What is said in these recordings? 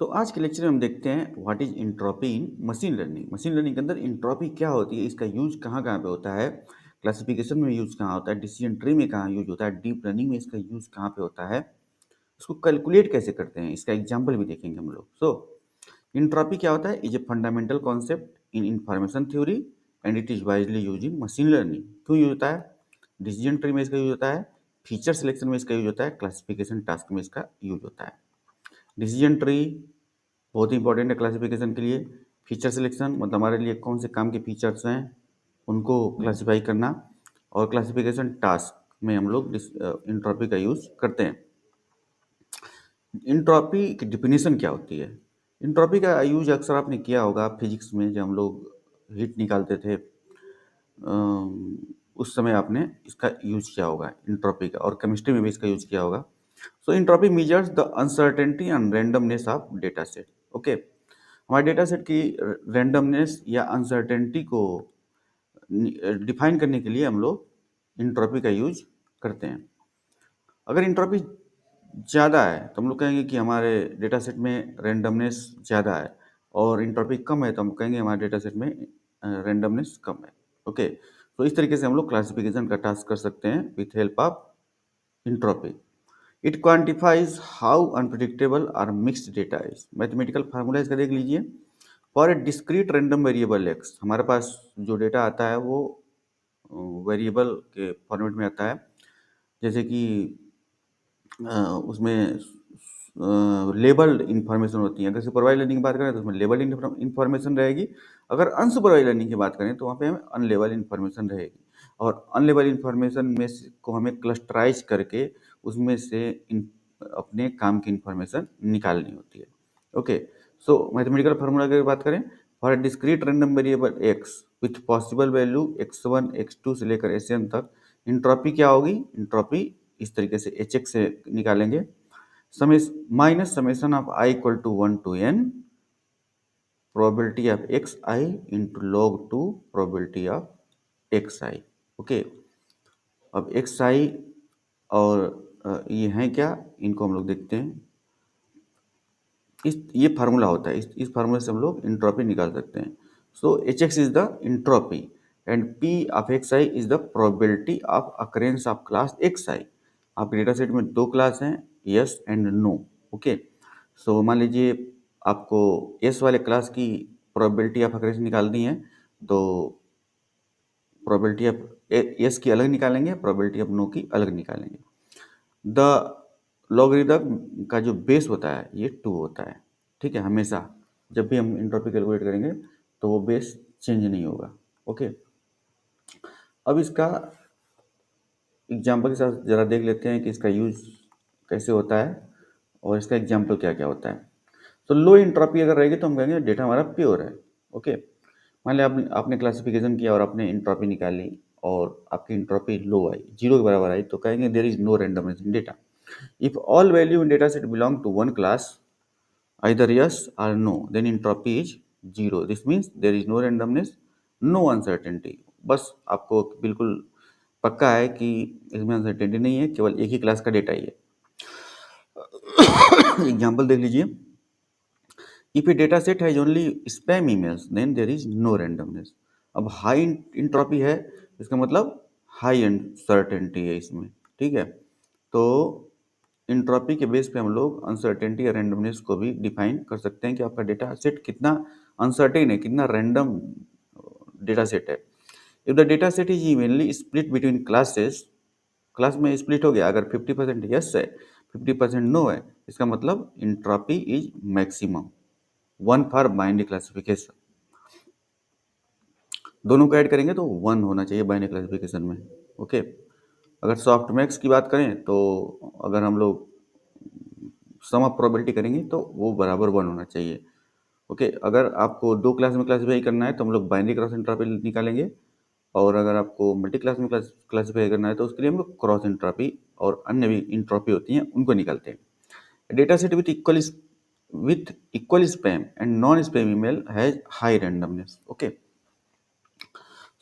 तो आज के लेक्चर में हम देखते हैं what is entropy in machine learning. Machine learning के अंदर इंट्रोपी क्या होती है, इसका यूज कहाँ कहाँ पे होता है, क्लासिफिकेशन में यूज कहाँ होता है, डिसीजन ट्री में कहाँ यूज होता है, डीप लर्निंग में इसका यूज कहाँ पे होता है, इसको कैलकुलेट कैसे करते हैं, इसका एग्जाम्पल भी देखेंगे हम लोग। सो इंट्रोपी क्या होता है? Is a fundamental concept in information theory and it is wisely use in machine learning. क्यों यूज होता है? डिसीजन ट्री में इसका यूज होता है, फीचर सिलेक्शन में इसका यूज होता है, क्लासिफिकेशन टास्क में इसका यूज होता है। डिसीजन ट्री बहुत ही इंपॉर्टेंट है क्लासिफिकेशन के लिए। फीचर सिलेक्शन मतलब हमारे लिए कौन से काम के फीचर्स हैं उनको क्लासिफाई करना, और क्लासिफिकेशन टास्क में हम लोग इंट्रॉपी का यूज़ करते हैं। इंट्रॉपी की डिफिनीशन क्या होती है? इंट्रॉपी का यूज अक्सर आपने किया होगा फिजिक्स में, जब हम लोग हीट निकालते थे, उस समय आपने इसका यूज किया होगा इंट्रॉपी का, और केमिस्ट्री में भी इसका यूज किया होगा। So entropy measures the uncertainty and randomness of data set. Okay, हमारे डेटा सेट की रैंडमनेस या अनसर्टेनिटी को डिफाइन करने के लिए हम लोग इंट्रॉपी का यूज करते हैं। अगर इंट्रॉपी ज़्यादा है तो हम लोग कहेंगे कि हमारे डेटा सेट में रैंडमनेस ज़्यादा है, और इंट्रॉपी कम है तो हम कहेंगे हमारे डेटा सेट में रैंडमनेस कम है। ओके, तो इस तरीके से हम लोग क्लासिफिकेशन का टास्क कर सकते हैं with help of entropy. It quantifies how unpredictable और mixed data is. Mathematical formula इसका देख लीजिए। For a discrete random variable X, हमारे पास जो डेटा आता है वो वेरिएबल के फॉर्मेट में आता है। जैसे कि उसमें लेबल्ड इंफॉर्मेशन होती है। अगर सुपरवाइज लर्निंग की बात करें तो उसमें लेबल्ड इंफॉर्मेशन रहेगी। अगर अनसुपरवाइज लर्निंग की बात करें तो वहाँ पे हमें अनलेबल इंफॉर्मेशन रहेगी, और अनलेबल इंफॉर्मेशन में को हमें क्लस्टराइज करके उसमें से अपने काम की इंफॉर्मेशन निकालनी होती है। ओके, सो मैथमेटिकल फार्मूला की बात करें, for a discrete random variable x with possible value x1 x2 से लेकर Sn तक, इंट्रॉपी क्या होगी? इंट्रॉपी इस तरीके से एच एक्स से निकालेंगे, minus summation of I equal to 1 to n probability of X I into log two probability of X I. Okay, अब एक्स आई और ये हैं क्या, इनको हम लोग देखते हैं। ये फार्मूला होता है, इस फार्मूले से हम लोग इंट्रॉपी निकाल सकते हैं। So H X is the entropy and P of X I is the probability of occurrence of class X I. आपके डेटा सेट में दो क्लास हैं, yes and no. Okay, so मान लीजिए आपको यस वाले क्लास की प्रोबेबिलिटी ऑफ अकरेंस निकालनी है, तो प्रोबेबिलिटी ऑफ यस की अलग निकालेंगे, प्रोबेबिलिटी ऑफ नो की अलग निकालेंगे। द लॉगरिदम का जो बेस होता है ये 2 होता है। ठीक है, हमेशा जब भी हम इंट्रॉपी कैलकुलेट करेंगे तो वो बेस चेंज नहीं होगा। ओके, अब इसका एग्जाम्पल के साथ ज़रा देख लेते हैं कि इसका यूज कैसे होता है और इसका एग्जाम्पल क्या क्या होता है। तो लो इंट्रॉपी अगर रहेगी तो हम कहेंगे डेटा हमारा प्योर है। ओके, मान लिया आपने क्लासिफिकेशन किया और आपने इंट्रॉपी निकाली और आपकी इंट्रॉपी लो आई, 0 के बराबर आई, तो कहेंगे there is no randomness in data. If all value in data set belong to one class either yes or no, then entropy is 0. This means there is no randomness, no uncertainty. बस आपको बिल्कुल पक्का है कि इसमें uncertainty नहीं है, केवल एक ही क्लास का डेटा ही है। एग्जाम्पल देख लीजिए। If a data set has only spam emails then there is no randomness. अब हाई इंट्रॉपी है, इसका मतलब हाई अनसर्टेनिटी है इसमें। ठीक है, तो इंट्रॉपी के बेस पे हम लोग अनसर्टेनिटी या रैंडमनेस को भी डिफाइन कर सकते हैं कि आपका डेटा सेट कितना अनसर्टेन है, कितना रैंडम डेटा सेट है। If the data set is evenly split between classes, class में स्प्लिट हो गया, अगर 50% यस है 50% नो है, इसका मतलब entropy is maximum 1 for binary classification. दोनों को ऐड करेंगे तो 1 होना चाहिए बाइनरी क्लासिफिकेशन में। ओके, अगर सॉफ्ट मैक्स की बात करें तो अगर हम लोग सम ऑफ प्रोबेबिलिटी करेंगे तो वो बराबर 1 होना चाहिए। ओके, अगर आपको दो क्लास में क्लासीफाई करना है तो हम लोग बाइनरी क्रॉस एंट्रॉपी निकालेंगे, और अगर आपको मल्टी क्लास में क्लासीफाई करना है तो उसके लिए हम लोग क्रॉस एंट्रॉपी और अन्य भी इंट्रॉपी होती हैं उनको निकालते हैं। Data set with equal spam and non spam email has high randomness. Okay,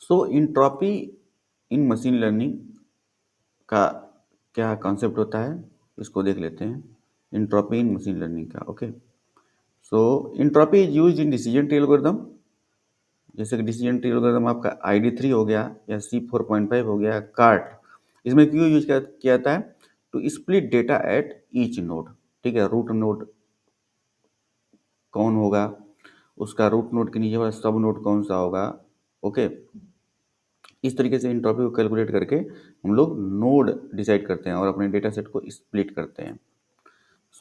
so entropy in machine learning का क्या कॉन्सेप्ट होता है, इसको देख लेते हैं। इंट्रॉपी इन मशीन लर्निंग का। Okay, so entropy is use in decision tree algorithm, जैसे कि डिसीजन ट्री एल्गोरिदम आपका ID3 हो गया या C4.5 हो गया, कार्ट, इसमें क्यों यूज किया जाता है? To split data at each node. ठीक है, रूट नोड कौन होगा, उसका रूट नोड के नीचे वाला सब नोड कौन सा होगा। ओके, इस तरीके से इंट्रॉपी को कैलकुलेट करके हम लोग नोड डिसाइड करते हैं और अपने डेटा सेट को स्प्लिट करते हैं।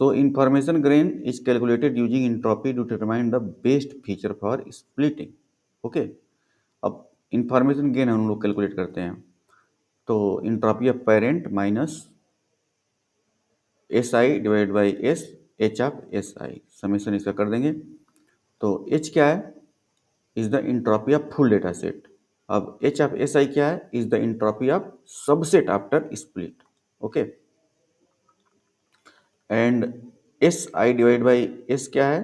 So information gain is calculated using entropy to determine the best feature for splitting. Okay, अब इंफॉर्मेशन गेन हम लोग कैलकुलेट करते हैं, तो entropy of parent minus SI divide by H of SI, summation इसका कर देंगे। तो H क्या है? Is the entropy of full data set. अब H ऑफ SI क्या है? Is the entropy of subset after split. Okay, and SI divide by S क्या है?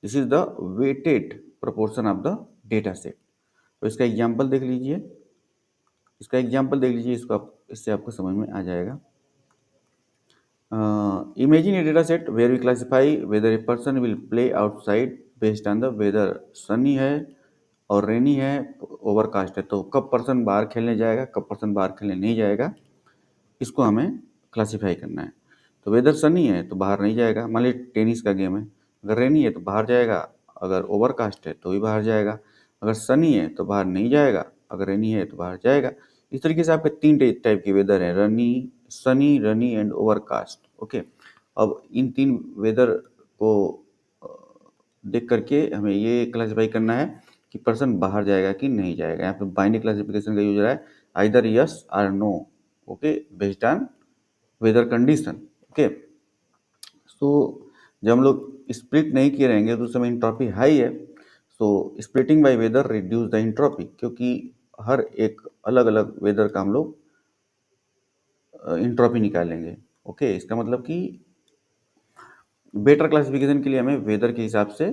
This is the weighted proportion of the data set. तो इसका example देख लीजिए, इसको इससे आपको समझ में आ जाएगा। Imagine a data set where we classify whether a person will play outside based on the weather, sunny है और रेनी है, ओवरकास्ट है, तो कब पर्सन बाहर खेलने जाएगा, कब पर्सन बाहर खेलने नहीं जाएगा, इसको हमें क्लासीफाई करना है। तो वेदर सनी है तो बाहर नहीं जाएगा, मान लीजिए टेनिस का गेम है, अगर रेनी है तो बाहर जाएगा, अगर ओवरकास्ट है तो भी बाहर जाएगा, अगर सनी है तो बाहर नहीं जाएगा, अगर रेनी है तो बाहर जाएगा। इस तरीके से आपके 3 टाइप के वेदर है, Sunny, runny and overcast. Okay, अब इन 3 वेदर को देख करके हमें ये क्लासीफाई करना है कि पर्सन बाहर जाएगा कि नहीं जाएगा। यहाँ पे बाइनरी क्लासिफिकेशन का यूज हो रहा है, आइदर यस और no. Okay, based on weather condition. Okay, so जब हम लोग स्प्लिट नहीं किए रहेंगे तो उस समय इंट्रॉपी हाई है, so splitting by weather reduce the entropy, क्योंकि हर एक अलग अलग वेदर का हम लोग इंट्रॉपी निकालेंगे। ओके, इसका मतलब कि बेटर क्लासिफिकेशन के लिए हमें वेदर के हिसाब से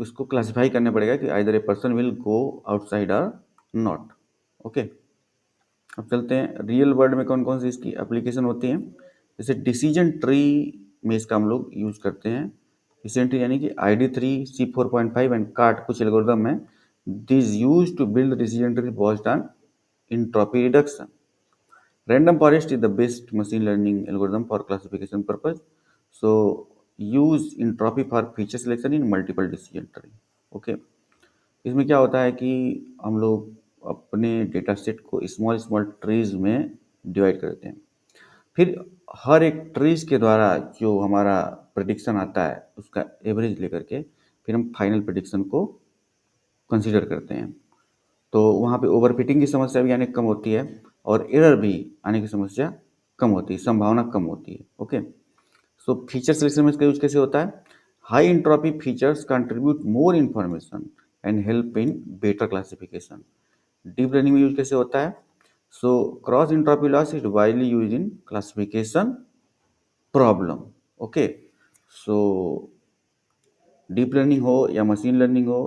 इसको क्लासिफाई करना पड़ेगा कि either a person will go outside और नॉट। ओके, अब चलते हैं रियल वर्ल्ड में कौन कौन सी इसकी एप्लीकेशन होती हैं। जैसे डिसीजन ट्री में इसका हम लोग यूज करते हैं। डिसीजन ट्री यानी कि ID3, C4.5 एंड कार्ट कुछ एल्गोरिदम है, this use to build decision tree based on entropy reduction. Random forest is the best machine learning algorithm for classification purpose. So use entropy for feature selection in multiple decision tree. Okay, इसमें क्या होता है कि हम लोग अपने data set को small small trees में डिवाइड करते हैं, फिर हर एक ट्रीज के द्वारा जो हमारा प्रेडिक्शन आता है उसका एवरेज लेकर के फिर हम फाइनल प्रेडिक्शन को कंसीडर करते हैं। तो वहाँ पे ओवरफिटिंग की समस्या भी आने कम होती है और एरर भी आने की समस्या कम होती है, संभावना कम होती है। ओके, सो फीचर सिलेक्शन में इसका यूज कैसे होता है? High entropy features contribute more information and help in better classification. Deep learning में यूज कैसे होता है? So cross entropy loss is widely use in classification problem. Okay, so deep learning हो या मशीन लर्निंग हो,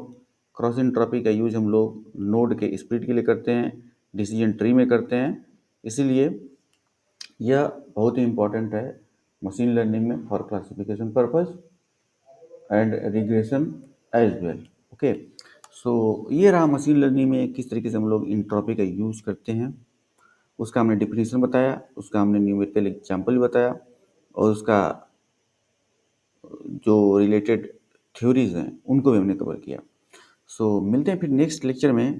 क्रॉस इंट्रॉपी का use हम लोग नोड के स्प्लिट के लिए करते हैं, डिसीजन ट्री में करते हैं, इसीलिए यह बहुत ही इंपॉर्टेंट है मशीन लर्निंग में for classification purpose and regression as well. Okay, so ये रहा मशीन लर्निंग में किस तरीके से हम लोग इंट्रॉपी का यूज करते हैं, उसका हमने डिफिनीशन बताया, उसका हमने न्यूमेरिकल एग्जाम्पल बताया और उसका जो रिलेटेड थ्योरीज हैं उनको भी हमने कवर किया। सो मिलते हैं फिर नेक्स्ट लेक्चर में।